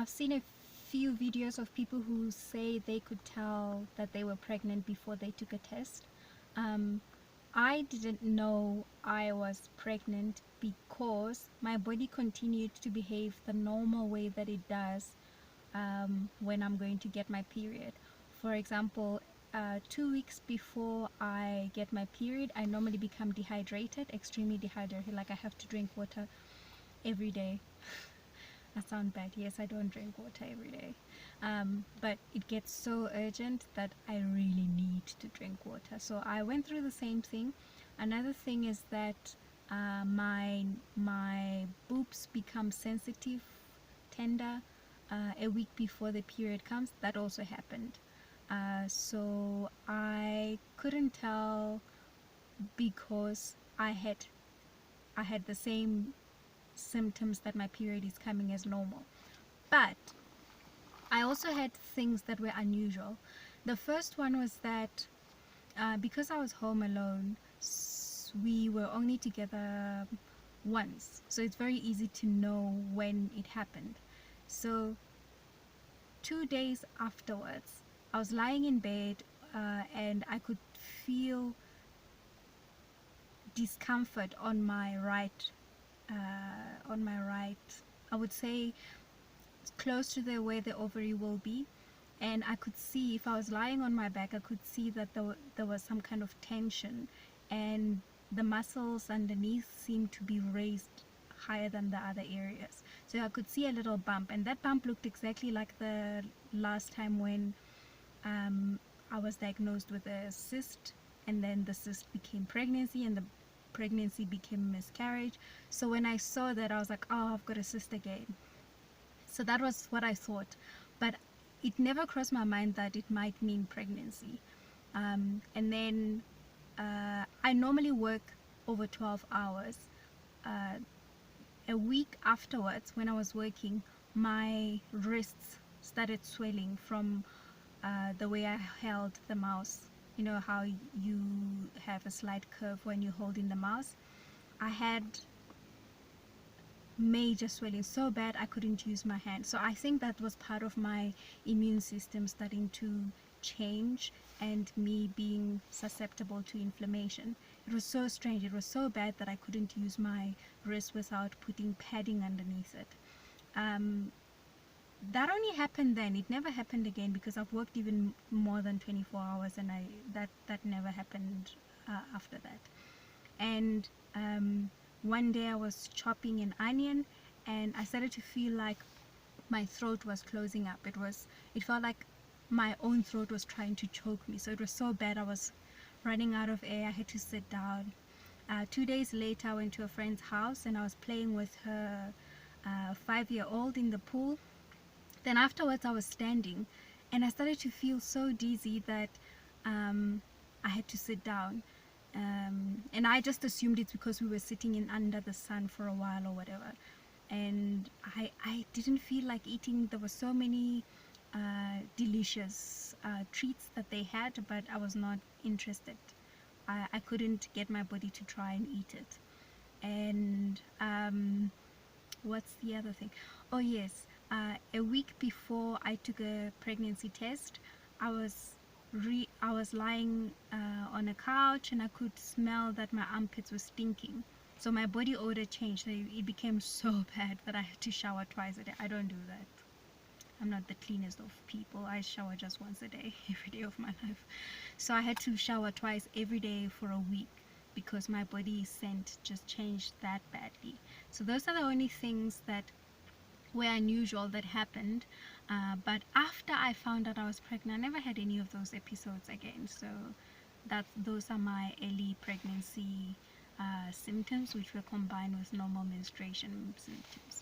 I've seen a few videos of people who say they could tell that they were pregnant before they took a test. I didn't know I was pregnant because my body continued to behave the normal way that it does when I'm going to get my period. For example, 2 weeks before I get my period, I normally become dehydrated, extremely dehydrated, like I have to drink water every day. I sound bad. Yes, I don't drink water every day. But it gets so urgent that I really need to drink water. So I went through the same thing. Another thing is that my boobs become sensitive, tender, a week before the period comes. That also happened. So I couldn't tell because I had the same symptoms that my period is coming as normal. But I also had things that were unusual. The first one was that because I was home alone, we were only together once, so it's very easy to know when it happened. So 2 days afterwards, I was lying in bed and I could feel discomfort on my right, I would say close to where the ovary will be, and I could see, if I was lying on my back, I could see that there was some kind of tension, and the muscles underneath seemed to be raised higher than the other areas. So I could see a little bump, and that bump looked exactly like the last time when I was diagnosed with a cyst, and then the cyst became pregnancy, and the pregnancy became miscarriage. So when I saw that, I was like, oh, I've got a cyst again. So that was what I thought, but it never crossed my mind that it might mean pregnancy. And then I normally work over 12 hours. A week afterwards, when I was working, my wrists started swelling from the way I held the mouse. You know how you have a slight curve when you're holding the mouse? I had major swelling, so bad I couldn't use my hand. So I think that was part of my immune system starting to change and me being susceptible to inflammation. It was so strange. It was so bad that I couldn't use my wrist without putting padding underneath it. That only happened then. It never happened again because I've worked even more than 24 hours, and that never happened after that. And one day I was chopping an onion and I started to feel like my throat was closing up. It felt like my own throat was trying to choke me. So it was so bad, I was running out of air. I had to sit down. 2 days later, I went to a friend's house and I was playing with her 5-year-old in the pool. Then afterwards I was standing and I started to feel so dizzy that I had to sit down. And I just assumed it's because we were sitting in under the sun for a while or whatever. And I didn't feel like eating. There were so many delicious treats that they had, but I was not interested. I couldn't get my body to try and eat it. And what's the other thing? Oh yes, a week before I took a pregnancy test, I was lying on a couch and I could smell that my armpits were stinking. So my body odor changed. It became so bad that I had to shower twice a day. I don't do that. I'm not the cleanest of people. I shower just once a day, every day of my life. So I had to shower twice every day for a week because my body's scent just changed that badly. So those are the only things that were unusual that happened. But after I found out I was pregnant, I never had any of those episodes again. So those are my early pregnancy symptoms, which were combined with normal menstruation symptoms.